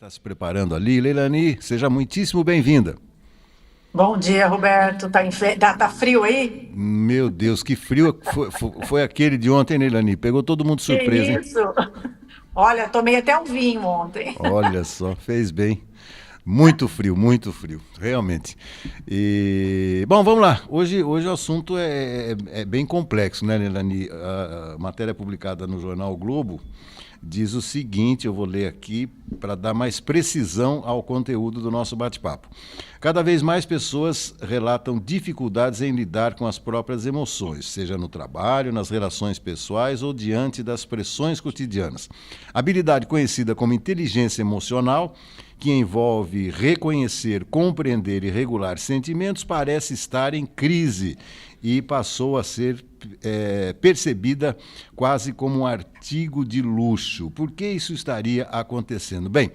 Está se preparando ali. Leilani, seja muitíssimo bem-vinda. Bom dia, Roberto. Tá frio aí? Meu Deus, que frio foi aquele de ontem, hein, Leilani? Pegou todo mundo de Que surpresa, hein? isso? Olha, tomei até um vinho ontem. Olha só, fez bem. Muito frio, realmente. Bom, vamos lá. Hoje o assunto é bem complexo, né, Leilani? A matéria publicada no jornal o Globo diz o seguinte, eu vou ler aqui para dar mais precisão ao conteúdo do nosso bate-papo. Cada vez mais pessoas relatam dificuldades em lidar com as próprias emoções, seja no trabalho, nas relações pessoais ou diante das pressões cotidianas. A habilidade conhecida como inteligência emocional, que envolve reconhecer, compreender e regular sentimentos, parece estar em crise e passou a ser percebida quase como um artigo de luxo. Por que isso estaria acontecendo? Bem,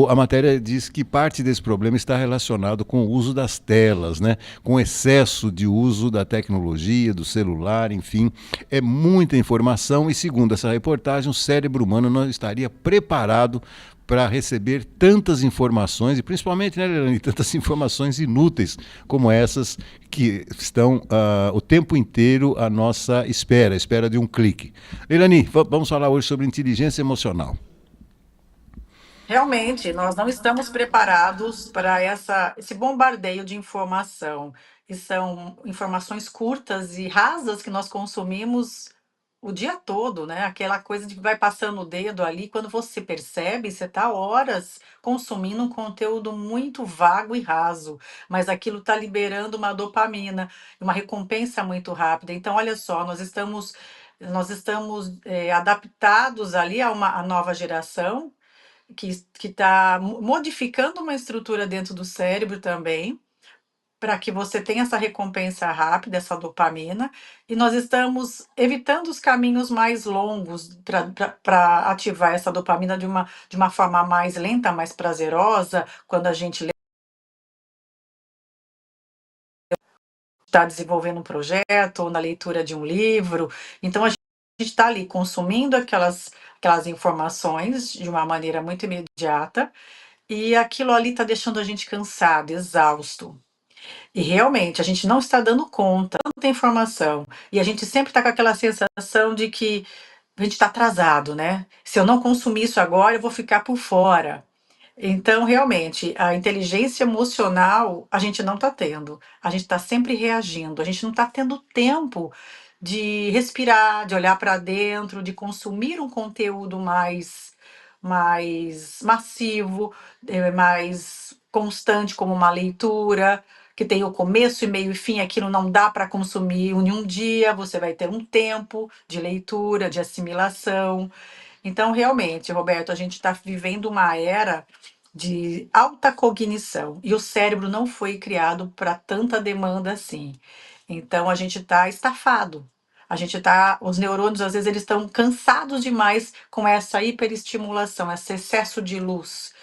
a matéria diz que parte desse problema está relacionado com o uso das telas, né? Com o excesso de uso da tecnologia, do celular, enfim. É muita informação e, segundo essa reportagem, o cérebro humano não estaria preparado para receber tantas informações e principalmente, né, Leilani, tantas informações inúteis como essas que estão o tempo inteiro à nossa espera, à espera de um clique. Leilani, vamos falar hoje sobre inteligência emocional. Realmente, nós não estamos preparados para esse bombardeio de informação. E são informações curtas e rasas que nós consumimos o dia todo, né? Aquela coisa de que vai passando o dedo ali, quando você percebe, você está horas consumindo um conteúdo muito vago e raso, mas aquilo está liberando uma dopamina, uma recompensa muito rápida. Então, olha só, nós estamos adaptados ali a nova geração que está modificando uma estrutura dentro do cérebro também, para que você tenha essa recompensa rápida, essa dopamina, e nós estamos evitando os caminhos mais longos para ativar essa dopamina de uma forma mais lenta, mais prazerosa, quando a gente está desenvolvendo um projeto ou na leitura de um livro. Então, a gente está ali consumindo aquelas informações de uma maneira muito imediata. E aquilo ali está deixando a gente cansado, exausto. E realmente, a gente não está dando conta, tanta informação. E a gente sempre está com aquela sensação de que a gente está atrasado, né? Se eu não consumir isso agora, eu vou ficar por fora. Então, realmente, a inteligência emocional a gente não está tendo. A gente está sempre reagindo. A gente não está tendo tempo de respirar, de olhar para dentro, de consumir um conteúdo mais massivo, mais constante, como uma leitura, que tem o começo e meio e fim. Aquilo não dá para consumir em um dia. Você vai ter um tempo de leitura, de assimilação. Então, realmente, Roberto, a gente está vivendo uma era de alta cognição e o cérebro não foi criado para tanta demanda assim. Então, a gente está estafado. Os neurônios às vezes eles estão cansados demais com essa hiperestimulação, esse excesso de luz.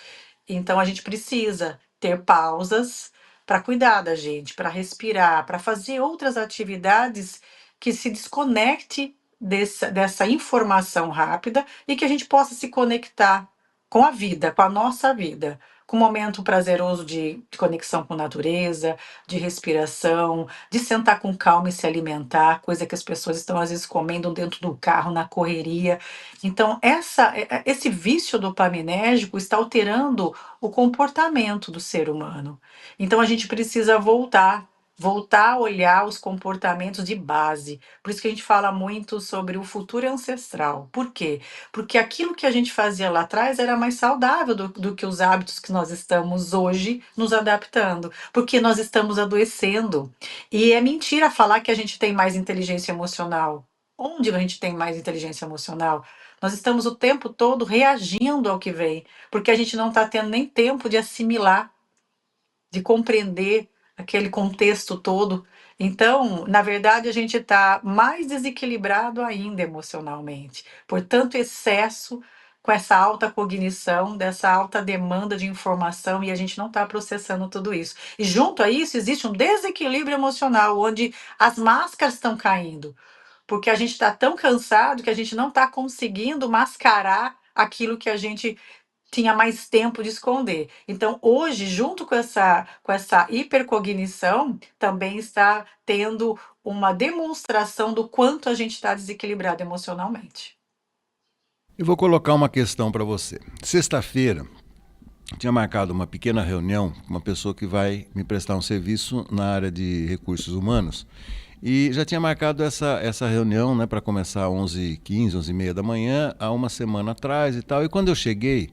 Então a gente precisa ter pausas para cuidar da gente, para respirar, para fazer outras atividades que se desconecte dessa informação rápida e que a gente possa se conectar com a vida, com a nossa vida, com um momento prazeroso de conexão com a natureza, de respiração, de sentar com calma e se alimentar, coisa que as pessoas estão às vezes comendo dentro do carro, na correria. Então, esse vício dopaminérgico está alterando o comportamento do ser humano. Então, a gente precisa voltar a olhar os comportamentos de base. Por isso que a gente fala muito sobre o futuro ancestral. Por quê? Porque aquilo que a gente fazia lá atrás era mais saudável do que os hábitos que nós estamos hoje nos adaptando, porque nós estamos adoecendo. E é mentira falar que a gente tem mais inteligência emocional. Onde a gente tem mais inteligência emocional? Nós estamos o tempo todo reagindo ao que vem, porque a gente não está tendo nem tempo de assimilar, de compreender aquele contexto todo. Então, na verdade, a gente está mais desequilibrado ainda emocionalmente. Por tanto excesso, com essa alta cognição, dessa alta demanda de informação, e a gente não está processando tudo isso. E junto a isso, existe um desequilíbrio emocional, onde as máscaras estão caindo porque a gente está tão cansado que a gente não está conseguindo mascarar aquilo que a gente tinha mais tempo de esconder. Então, hoje, junto com essa hipercognição, também está tendo uma demonstração do quanto a gente está desequilibrado emocionalmente. Eu vou colocar uma questão para você. Sexta-feira, tinha marcado uma pequena reunião com uma pessoa que vai me prestar um serviço na área de recursos humanos. E já tinha marcado essa reunião, né, para começar às 11h15, 11h30 da manhã, há uma semana atrás e tal. E quando eu cheguei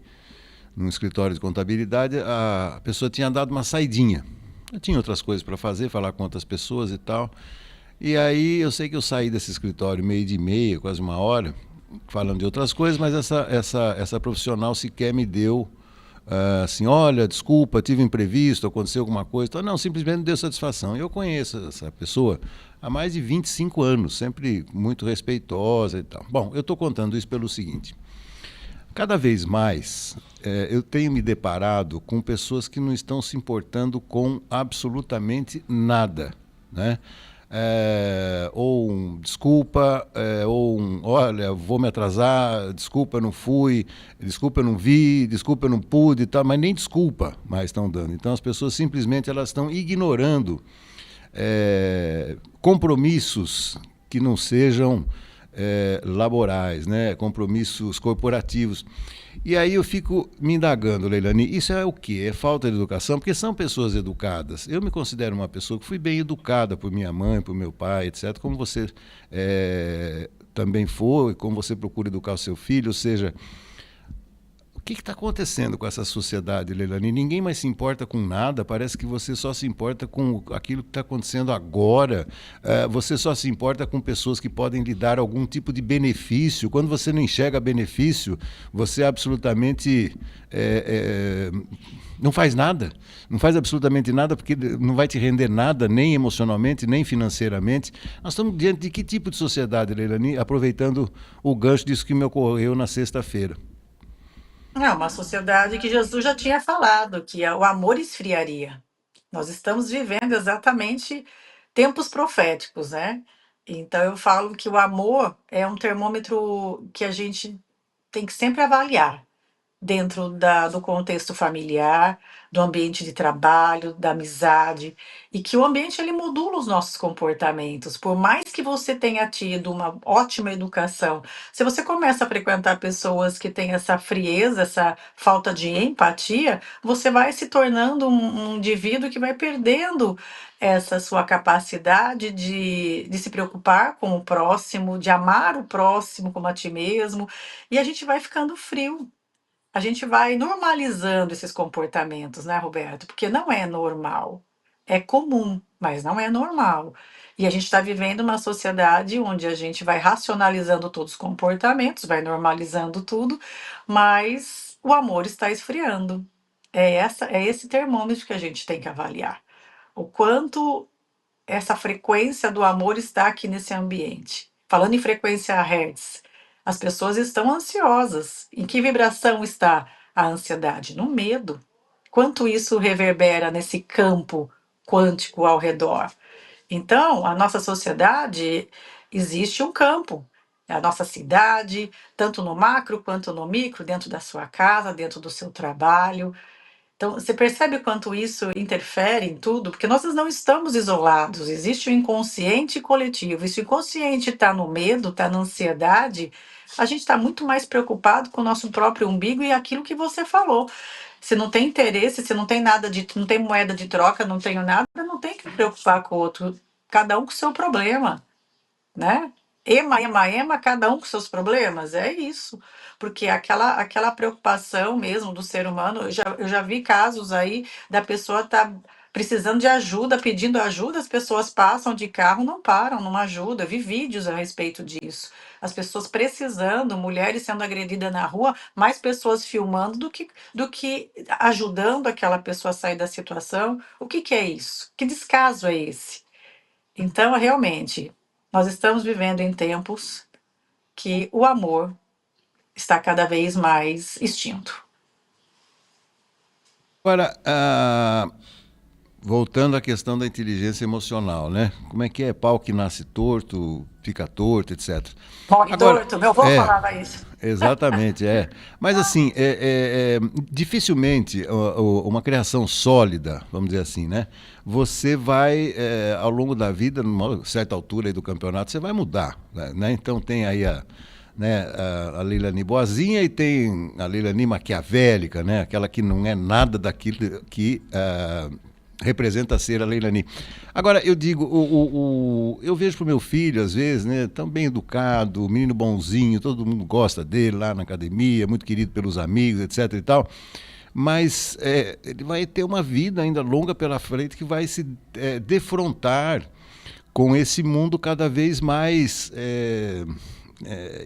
no escritório de contabilidade, a pessoa tinha dado uma saidinha. Eu tinha outras coisas para fazer, falar com outras pessoas e tal. E aí eu sei que eu saí desse escritório meio de meia, quase uma hora, falando de outras coisas, mas essa profissional sequer me deu assim, olha, desculpa, tive um imprevisto, aconteceu alguma coisa. Então, não, simplesmente me deu satisfação. Eu conheço essa pessoa há mais de 25 anos, sempre muito respeitosa e tal. Bom, eu estou contando isso pelo seguinte. Cada vez mais eu tenho me deparado com pessoas que não estão se importando com absolutamente nada, né? Ou um desculpa, ou um olha, vou me atrasar, desculpa, eu não fui, desculpa, eu não vi, desculpa, eu não pude e tal, mas nem desculpa mais estão dando. Então as pessoas simplesmente elas estão ignorando compromissos que não sejam laborais, né? Compromissos corporativos. E aí eu fico me indagando, Leilani, isso é o quê? É falta de educação? Porque são pessoas educadas. Eu me considero uma pessoa que fui bem educada por minha mãe, por meu pai, etc. Como você também foi, como você procura educar o seu filho, ou seja, o que está acontecendo com essa sociedade, Leilani? Ninguém mais se importa com nada, parece que você só se importa com aquilo que está acontecendo agora, você só se importa com pessoas que podem lhe dar algum tipo de benefício. Quando você não enxerga benefício, você absolutamente não faz nada, não faz absolutamente nada, porque não vai te render nada, nem emocionalmente, nem financeiramente. Nós estamos diante de que tipo de sociedade, Leilani? Aproveitando o gancho disso que me ocorreu na sexta-feira. É uma sociedade que Jesus já tinha falado que o amor esfriaria. Nós estamos vivendo exatamente tempos proféticos, né? Então eu falo que o amor é um termômetro que a gente tem que sempre avaliar dentro do contexto familiar, do ambiente de trabalho, da amizade, e que o ambiente ele modula os nossos comportamentos. Por mais que você tenha tido uma ótima educação, se você começa a frequentar pessoas que têm essa frieza, essa falta de empatia, você vai se tornando um indivíduo que vai perdendo essa sua capacidade de se preocupar com o próximo, de amar o próximo como a ti mesmo, e a gente vai ficando frio. A gente vai normalizando esses comportamentos, né, Roberto? Porque não é normal. É comum, mas não é normal. E a gente está vivendo uma sociedade onde a gente vai racionalizando todos os comportamentos, vai normalizando tudo, mas o amor está esfriando. É esse termômetro que a gente tem que avaliar. O quanto essa frequência do amor está aqui nesse ambiente. Falando em frequência Hertz, as pessoas estão ansiosas. Em que vibração está a ansiedade? No medo. Quanto isso reverbera nesse campo quântico ao redor? Então, a nossa sociedade existe um campo. A nossa cidade, tanto no macro quanto no micro, dentro da sua casa, dentro do seu trabalho. Então, você percebe o quanto isso interfere em tudo? Porque nós não estamos isolados, existe o inconsciente coletivo. E se o inconsciente está no medo, está na ansiedade, a gente está muito mais preocupado com o nosso próprio umbigo e aquilo que você falou. Se não tem interesse, se não tem nada de, não tem moeda de troca, não tenho nada, não tem que preocupar com o outro. Cada um com o seu problema, né? Ema, cada um com seus problemas, é isso. Porque aquela preocupação mesmo do ser humano, eu já vi casos aí da pessoa estar precisando de ajuda, pedindo ajuda, as pessoas passam de carro, não param, não ajudam. Eu vi vídeos a respeito disso. As pessoas precisando, mulheres sendo agredidas na rua, mais pessoas filmando do que ajudando aquela pessoa a sair da situação. O que que é isso? Que descaso é esse? Então, realmente, nós estamos vivendo em tempos que o amor está cada vez mais extinto. Agora, voltando à questão da inteligência emocional, né? Como é que é? Pau que nasce torto, fica torto, etc. Morre Agora, torto, meu avô é, falava isso. exatamente, é. Mas assim, dificilmente uma criação sólida, vamos dizer assim, né? Você vai, ao longo da vida, numa certa altura aí do campeonato, você vai mudar, né? Então tem aí né, a Leilani boazinha e tem a Leilani maquiavélica, né? Aquela que não é nada daquilo que representa ser a Leilani. Agora, eu digo, eu vejo pro meu filho, às vezes, né, tão bem educado, menino bonzinho, todo mundo gosta dele lá na academia, muito querido pelos amigos, etc e tal, mas ele vai ter uma vida ainda longa pela frente que vai se defrontar com esse mundo cada vez mais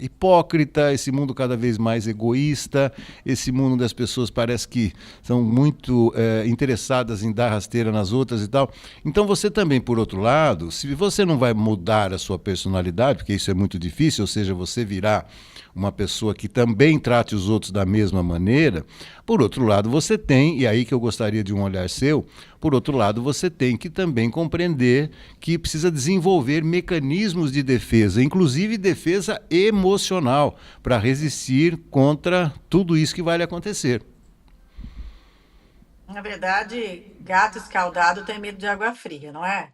hipócrita, esse mundo cada vez mais egoísta, esse mundo das pessoas parece que são muito interessadas em dar rasteira nas outras e tal. Então você também, por outro lado, se você não vai mudar a sua personalidade, porque isso é muito difícil, ou seja, você virar uma pessoa que também trate os outros da mesma maneira, por outro lado você tem, e aí que eu gostaria de um olhar seu, por outro lado você tem que também compreender que precisa desenvolver mecanismos de defesa, inclusive defesa emocional, para resistir contra tudo isso que vai lhe acontecer. Na verdade, gato escaldado tem medo de água fria, não é?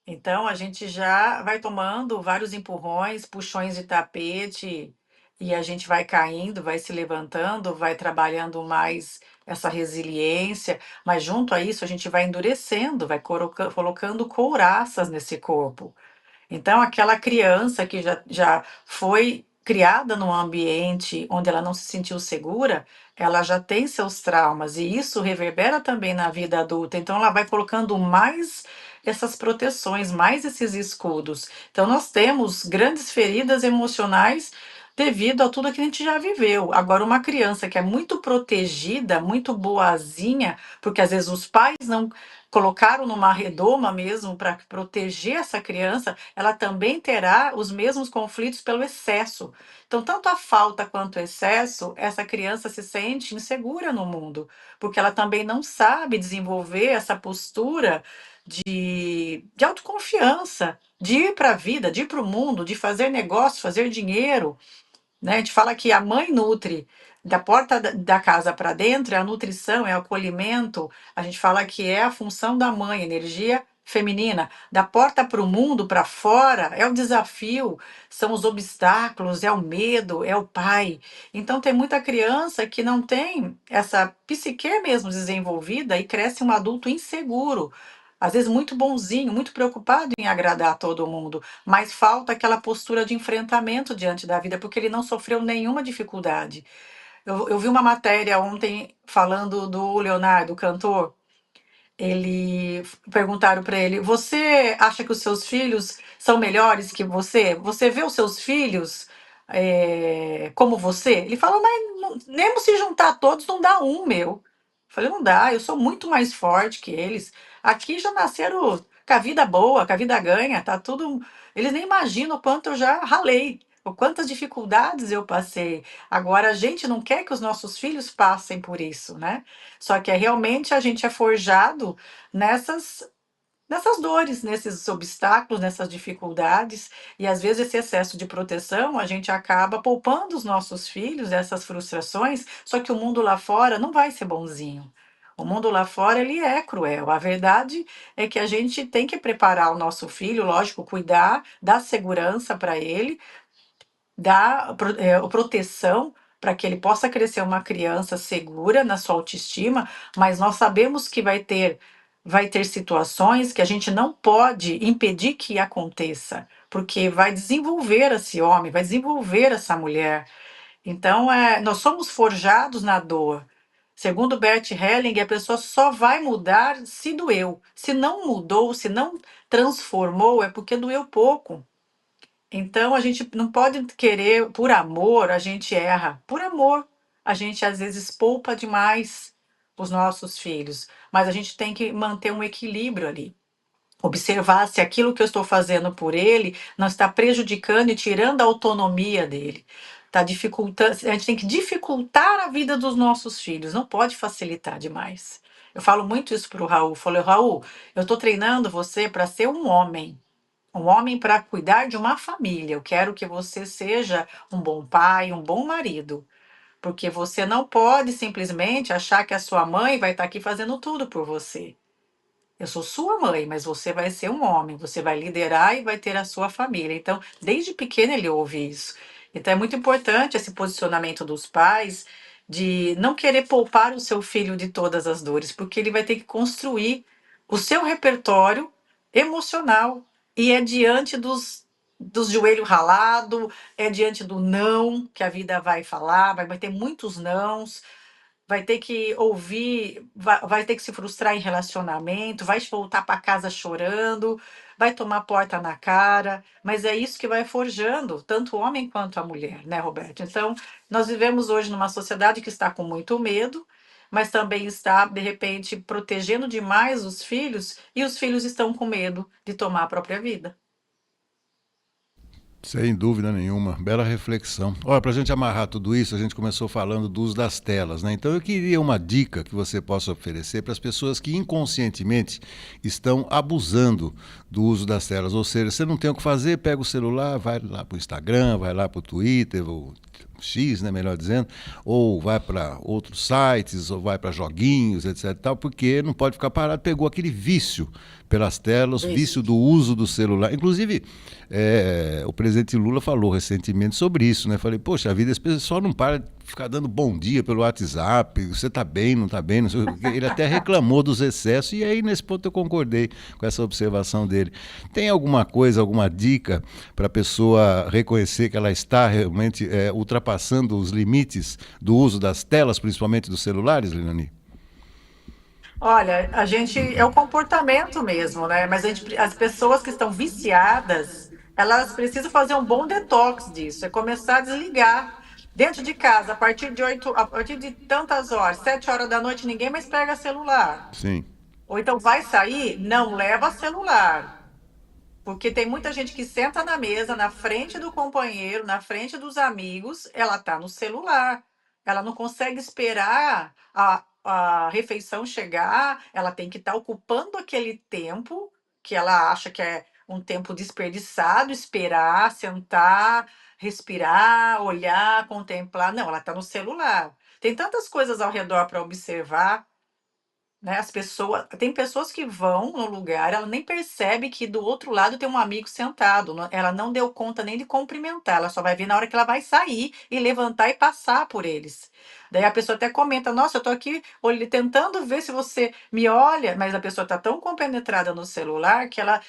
Então a gente já vai tomando vários empurrões, puxões de tapete, e a gente vai caindo, vai se levantando, vai trabalhando mais essa resiliência, mas junto a isso a gente vai endurecendo, vai colocando couraças nesse corpo. Então, aquela criança que já foi criada num ambiente onde ela não se sentiu segura, ela já tem seus traumas, e isso reverbera também na vida adulta. Então, ela vai colocando mais essas proteções, mais esses escudos. Então, nós temos grandes feridas emocionais devido a tudo que a gente já viveu. Agora, uma criança que é muito protegida, muito boazinha, porque às vezes os pais não colocaram numa redoma mesmo para proteger essa criança, ela também terá os mesmos conflitos pelo excesso. Então, tanto a falta quanto o excesso, essa criança se sente insegura no mundo, porque ela também não sabe desenvolver essa postura de autoconfiança, de ir para a vida, de ir para o mundo, de fazer negócio, fazer dinheiro, né? A gente fala que a mãe nutre da porta da casa para dentro, é a nutrição, é o acolhimento. A gente fala que é a função da mãe, energia feminina. Da porta para o mundo, para fora, é o desafio, são os obstáculos, é o medo, é o pai. Então, tem muita criança que não tem essa psique mesmo desenvolvida e cresce um adulto inseguro. Às vezes muito bonzinho, muito preocupado em agradar a todo mundo, mas falta aquela postura de enfrentamento diante da vida, porque ele não sofreu nenhuma dificuldade. Eu vi uma matéria ontem falando do Leonardo, o cantor. Ele perguntaram para ele: Você acha que os seus filhos são melhores que você? Você vê os seus filhos como você? Ele falou: Mas mesmo se juntar todos, não dá um meu. Eu falei: Não dá, eu sou muito mais forte que eles. Aqui já nasceram com a vida boa, com a vida ganha, tá tudo. Eles nem imaginam o quanto eu já ralei, o quantas dificuldades eu passei. Agora a gente não quer que os nossos filhos passem por isso, né? Só que realmente a gente é forjado nessas nessas dores, nesses obstáculos, nessas dificuldades, e às vezes esse excesso de proteção, a gente acaba poupando os nossos filhos dessas frustrações, só que o mundo lá fora não vai ser bonzinho. O mundo lá fora, ele é cruel. A verdade é que a gente tem que preparar o nosso filho, lógico, cuidar, dar segurança para ele, dar proteção para que ele possa crescer uma criança segura na sua autoestima, mas nós sabemos que vai ter situações que a gente não pode impedir que aconteça, porque vai desenvolver esse homem, vai desenvolver essa mulher. Então, nós somos forjados na dor. Segundo Bert Helling, a pessoa só vai mudar se doeu. Se não mudou, se não transformou, é porque doeu pouco. Então a gente não pode querer, por amor, a gente erra. Por amor, a gente às vezes poupa demais os nossos filhos, mas a gente tem que manter um equilíbrio ali. Observar se aquilo que eu estou fazendo por ele não está prejudicando e tirando a autonomia dele. tá dificultando, a gente tem que dificultar a vida dos nossos filhos, não pode facilitar demais. Eu falo muito isso pro Raul, falei, Raul, eu tô treinando você para ser um homem para cuidar de uma família. Eu quero que você seja um bom pai, um bom marido, porque você não pode simplesmente achar que a sua mãe vai estar aqui fazendo tudo por você. Eu sou sua mãe, mas você vai ser um homem, você vai liderar e vai ter a sua família. Então, desde pequeno ele ouve isso. Então, é muito importante esse posicionamento dos pais de não querer poupar o seu filho de todas as dores, porque ele vai ter que construir o seu repertório emocional. E é diante dos joelhos ralados, é diante do não que a vida vai falar, vai ter muitos nãos, vai ter que ouvir, vai ter que se frustrar em relacionamento, vai voltar para casa chorando, vai tomar porta na cara, mas é isso que vai forjando tanto o homem quanto a mulher, né, Roberto? Então, nós vivemos hoje numa sociedade que está com muito medo, mas também está, de repente, protegendo demais os filhos, e os filhos estão com medo de tomar a própria vida. Sem dúvida nenhuma, bela reflexão. Olha, para a gente amarrar tudo isso, a gente começou falando do uso das telas, né? Então eu queria uma dica que você possa oferecer para as pessoas que inconscientemente estão abusando do uso das telas. Ou seja, você não tem o que fazer, pega o celular, vai lá para o Instagram, vai lá para o Twitter, ou X, né, melhor dizendo, ou vai para outros sites, ou vai para joguinhos, etc. Tal, porque não pode ficar parado, pegou aquele vício pelas telas, vício Isso. do uso do celular. Inclusive, o presidente Lula falou recentemente sobre isso, né? Falei, poxa, a vida, esse pessoal não para de ficar dando bom dia pelo WhatsApp, você está bem, não está bem, não sei o quê. Ele até reclamou dos excessos, e aí nesse ponto eu concordei com essa observação dele. Tem alguma coisa, alguma dica para a pessoa reconhecer que ela está realmente ultrapassando os limites do uso das telas, principalmente dos celulares, Lilani? Olha, a gente é o comportamento mesmo, né? Mas as pessoas que estão viciadas, elas precisam fazer um bom detox disso, é começar a desligar. Dentro de casa, a partir de tantas horas, 7 horas da noite, ninguém mais pega celular. Sim. Ou então vai sair, não leva celular. Porque tem muita gente que senta na mesa, na frente do companheiro, na frente dos amigos, ela está no celular. Ela não consegue esperar a refeição chegar, ela tem que estar ocupando aquele tempo que ela acha que é um tempo desperdiçado, esperar, sentar, respirar, olhar, contemplar. Não, ela está no celular. Tem tantas coisas ao redor para observar, né, tem pessoas que vão no lugar, ela nem percebe que do outro lado tem um amigo sentado, ela não deu conta nem de cumprimentar, ela só vai ver na hora que ela vai sair e levantar e passar por eles. Daí a pessoa até comenta: "Nossa, eu tô aqui tentando ver se você me olha", mas a pessoa está tão compenetrada no celular que ela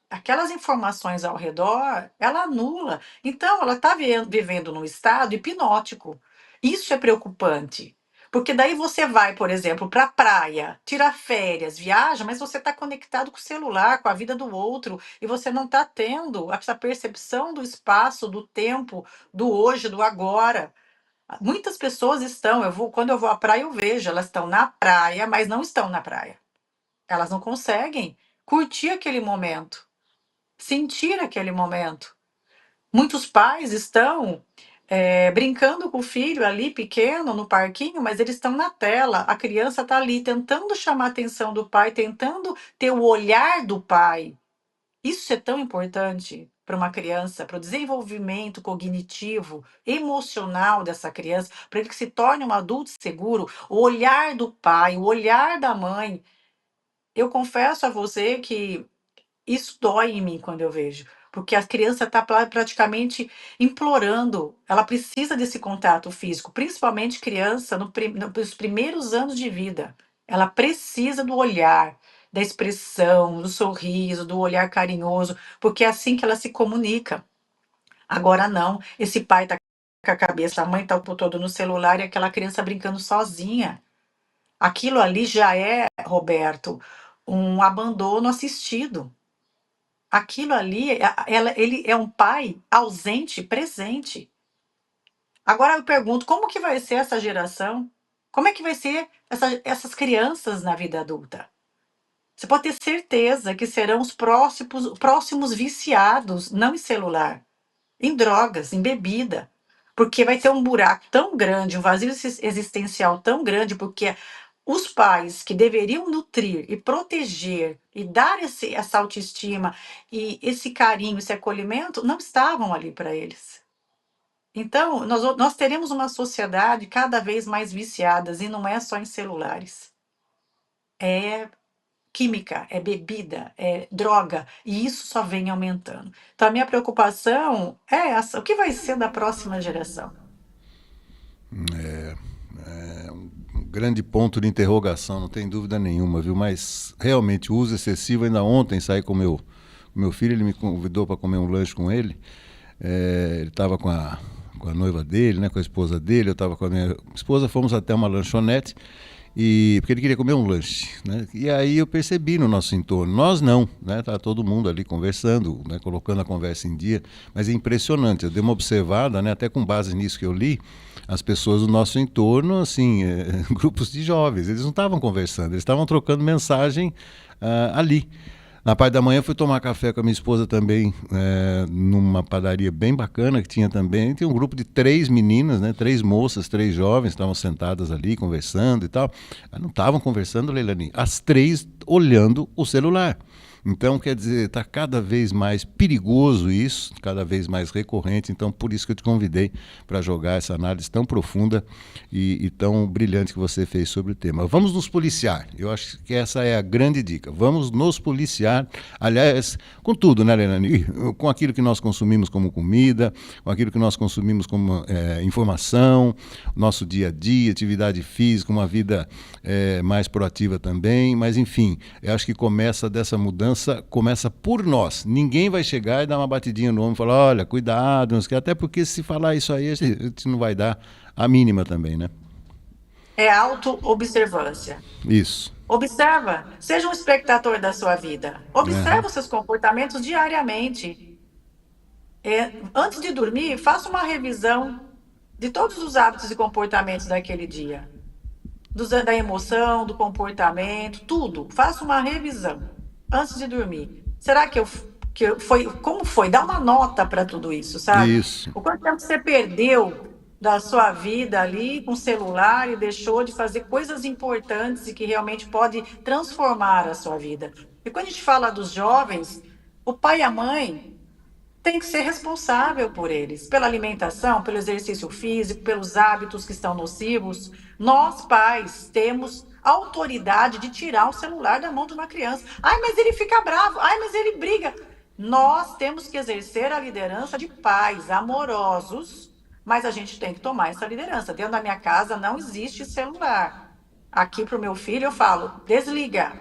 aquelas informações ao redor, ela anula. Então ela está vivendo num estado hipnótico. Isso é preocupante. Porque daí você vai, por exemplo, para a praia, tira férias, viaja, mas você está conectado com o celular, com a vida do outro, e você não está tendo essa percepção do espaço, do tempo, do hoje, do agora. Muitas pessoas estão, quando eu vou à praia, eu vejo, elas estão na praia, mas não estão na praia. Elas não conseguem curtir aquele momento, sentir aquele momento. Muitos pais estão brincando com o filho ali pequeno no parquinho, mas eles estão na tela. A criança está ali tentando chamar a atenção do pai, tentando ter o olhar do pai. Isso é tão importante para uma criança, para o desenvolvimento cognitivo, emocional dessa criança, para ele que se torne um adulto seguro. O olhar do pai, o olhar da mãe. Eu confesso a você que isso dói em mim quando eu vejo, porque a criança está praticamente implorando, ela precisa desse contato físico, principalmente criança nos primeiros anos de vida. Ela precisa do olhar, da expressão, do sorriso, do olhar carinhoso, porque é assim que ela se comunica. Agora não, esse pai está com a cabeça, a mãe está o tempo todo no celular e aquela criança brincando sozinha. Aquilo ali já é, Roberto, um abandono assistido. Aquilo ali, ele é um pai ausente, presente. Agora eu pergunto, como que vai ser essa geração? Como é que vai ser essas crianças na vida adulta? Você pode ter certeza que serão os próximos viciados, não em celular, em drogas, em bebida. Porque vai ter um buraco tão grande, um vazio existencial tão grande, porque os pais que deveriam nutrir e proteger e dar essa autoestima e esse carinho, esse acolhimento, não estavam ali para eles. Então, nós teremos uma sociedade cada vez mais viciadas, e não é só em celulares. É química, é bebida, é droga, e isso só vem aumentando. Então, a minha preocupação é essa: o que vai ser da próxima geração? É um grande ponto de interrogação, não tem dúvida nenhuma, viu? Mas realmente o uso excessivo, ainda ontem saí com meu filho, ele me convidou para comer um lanche com ele. Ele estava com a noiva dele, né, com a esposa dele, eu estava com a minha esposa, fomos até uma lanchonete, porque ele queria comer um lanche, né? E aí eu percebi no nosso entorno, nós não, né? Tá todo mundo ali conversando, né? Colocando a conversa em dia, mas é impressionante. Eu dei uma observada, né? Até com base nisso que eu li, as pessoas do nosso entorno, assim, grupos de jovens, eles não estavam conversando, eles estavam trocando mensagem ali. Na parte da manhã fui tomar café com a minha esposa também, numa padaria bem bacana que tinha também. Tinha um grupo de 3 meninas, né, 3 moças, 3 jovens, estavam sentadas ali conversando e tal. Mas não estavam conversando, Leilani, as 3 olhando o celular. Então, quer dizer, está cada vez mais perigoso isso, cada vez mais recorrente. Então, por isso que eu te convidei para jogar essa análise tão profunda e tão brilhante que você fez sobre o tema. Vamos nos policiar. Eu acho que essa é a grande dica. Vamos nos policiar. Aliás, com tudo, né, Leilani? Com aquilo que nós consumimos como comida, com aquilo que nós consumimos como informação, nosso dia a dia, atividade física, uma vida mais proativa também. Mas, enfim, eu acho que começa dessa mudança, começa por nós. Ninguém vai chegar e dar uma batidinha no ombro e falar, olha, cuidado, não sei o que, até porque se falar isso aí, a gente não vai dar a mínima também, né? É auto-observância. Isso. Observa, seja um espectador da sua vida. Uhum. Observa os seus comportamentos diariamente. Antes de dormir, faça uma revisão de todos os hábitos e comportamentos daquele dia. Da emoção, do comportamento, tudo. Faça uma revisão antes de dormir. Será como foi? Dá uma nota para tudo isso, sabe? Isso. O quanto tempo você perdeu da sua vida ali com o celular e deixou de fazer coisas importantes e que realmente pode transformar a sua vida. E quando a gente fala dos jovens, o pai e a mãe tem que ser responsável por eles, pela alimentação, pelo exercício físico, pelos hábitos que estão nocivos. Nós, pais, temos autoridade de tirar o celular da mão de uma criança. Ai, mas ele fica bravo. Ai, mas ele briga. Nós temos que exercer a liderança de pais amorosos, mas a gente tem que tomar essa liderança. Dentro da minha casa não existe celular. Aqui para o meu filho eu falo, desliga.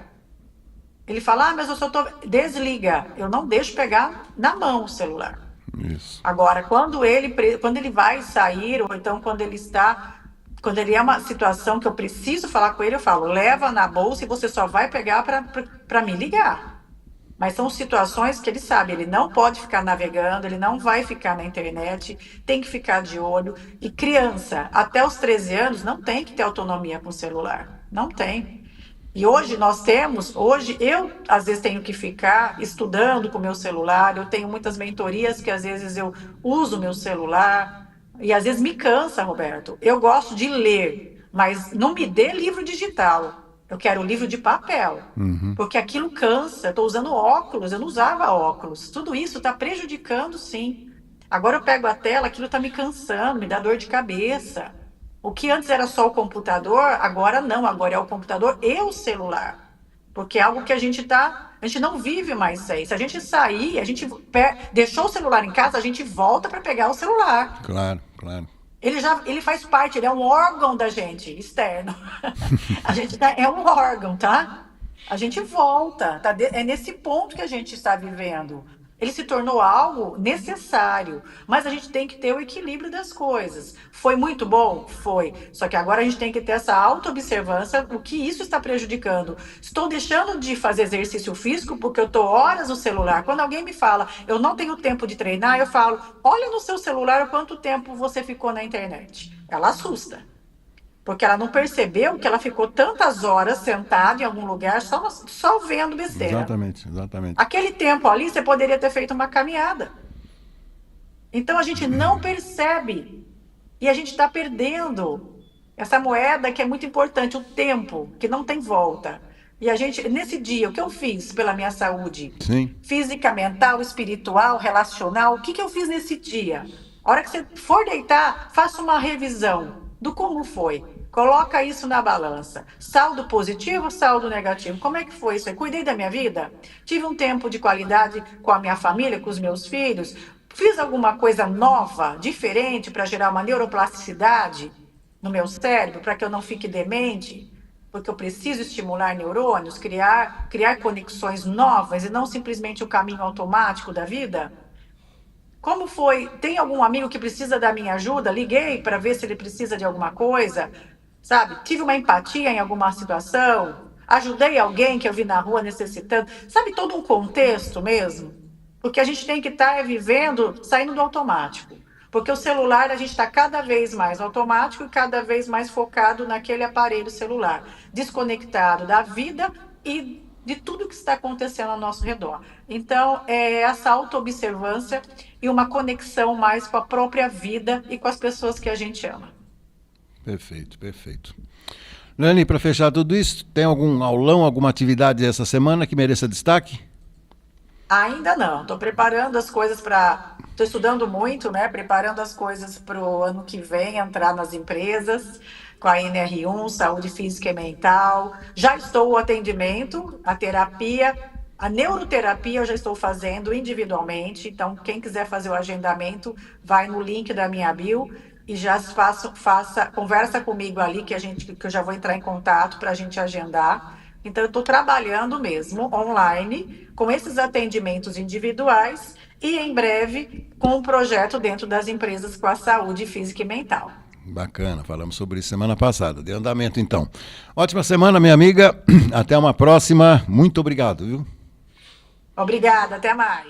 Ele fala, mas eu só tô. Desliga. Eu não deixo pegar na mão o celular. Isso. Agora, quando ele vai sair, ou então quando ele é uma situação que eu preciso falar com ele, eu falo, leva na bolsa e você só vai pegar para me ligar. Mas são situações que ele sabe, ele não pode ficar navegando, ele não vai ficar na internet, tem que ficar de olho. E criança, até os 13 anos, não tem que ter autonomia com o celular. Não tem. E hoje eu às vezes tenho que ficar estudando com o meu celular, eu tenho muitas mentorias que às vezes eu uso o meu celular, e às vezes me cansa, Roberto. Eu gosto de ler, mas não me dê livro digital. Eu quero livro de papel, Uhum. porque aquilo cansa. Eu estou usando óculos, eu não usava óculos. Tudo isso está prejudicando, sim. Agora eu pego a tela, aquilo está me cansando, me dá dor de cabeça. O que antes era só o computador, agora não, agora é o computador e o celular. Porque é algo que a gente não vive mais isso aí. Se a gente sair, deixou o celular em casa, a gente volta para pegar o celular. Claro, claro. Ele faz parte, ele é um órgão da gente, externo. É um órgão, tá? A gente volta, tá? É nesse ponto que a gente está vivendo. Ele se tornou algo necessário, mas a gente tem que ter o equilíbrio das coisas. Foi muito bom? Foi. Só que agora a gente tem que ter essa autoobservância, o que isso está prejudicando. Estou deixando de fazer exercício físico porque eu estou horas no celular. Quando alguém me fala, eu não tenho tempo de treinar, eu falo, olha no seu celular quanto tempo você ficou na internet. Ela assusta. Porque ela não percebeu que ela ficou tantas horas sentada em algum lugar só vendo besteira. Exatamente, exatamente. Aquele tempo ali, você poderia ter feito uma caminhada. Então, a gente não percebe. E a gente está perdendo essa moeda que é muito importante, o tempo, que não tem volta. E a gente, nesse dia, o que eu fiz pela minha saúde Sim, física, mental, espiritual, relacional, o que, que eu fiz nesse dia? A hora que você for deitar, faça uma revisão do como foi. Coloca isso na balança. Saldo positivo, saldo negativo. Como é que foi isso aí? Cuidei da minha vida? Tive um tempo de qualidade com a minha família, com os meus filhos? Fiz alguma coisa nova, diferente, para gerar uma neuroplasticidade no meu cérebro, para que eu não fique demente? Porque eu preciso estimular neurônios, criar conexões novas e não simplesmente o caminho automático da vida? Como foi? Tem algum amigo que precisa da minha ajuda? Liguei para ver se ele precisa de alguma coisa, sabe? Tive uma empatia em alguma situação? Ajudei alguém que eu vi na rua necessitando? Sabe, todo um contexto mesmo? Porque a gente tem que estar vivendo, saindo do automático. Porque o celular, a gente está cada vez mais automático e cada vez mais focado naquele aparelho celular, desconectado da vida e de tudo que está acontecendo ao nosso redor. Então, é essa autoobservância e uma conexão mais com a própria vida e com as pessoas que a gente ama. perfeito, perfeito. Lani, para fechar tudo isso, tem algum aulão, alguma atividade essa semana que mereça destaque? Ainda não, estou preparando as coisas para. Estou estudando muito, né? Preparando as coisas para o ano que vem entrar nas empresas, com a NR1, saúde física e mental. Já estou o atendimento, a terapia, a neuroterapia eu já estou fazendo individualmente. Então, quem quiser fazer o agendamento, vai no link da minha bio e já conversa comigo ali que eu já vou entrar em contato para a gente agendar. Então, eu estou trabalhando mesmo online com esses atendimentos individuais e, em breve, com um projeto dentro das empresas com a saúde física e mental. Bacana, falamos sobre isso semana passada. De andamento, então. Ótima semana, minha amiga. Até uma próxima. Muito obrigado, viu? Obrigada, até mais.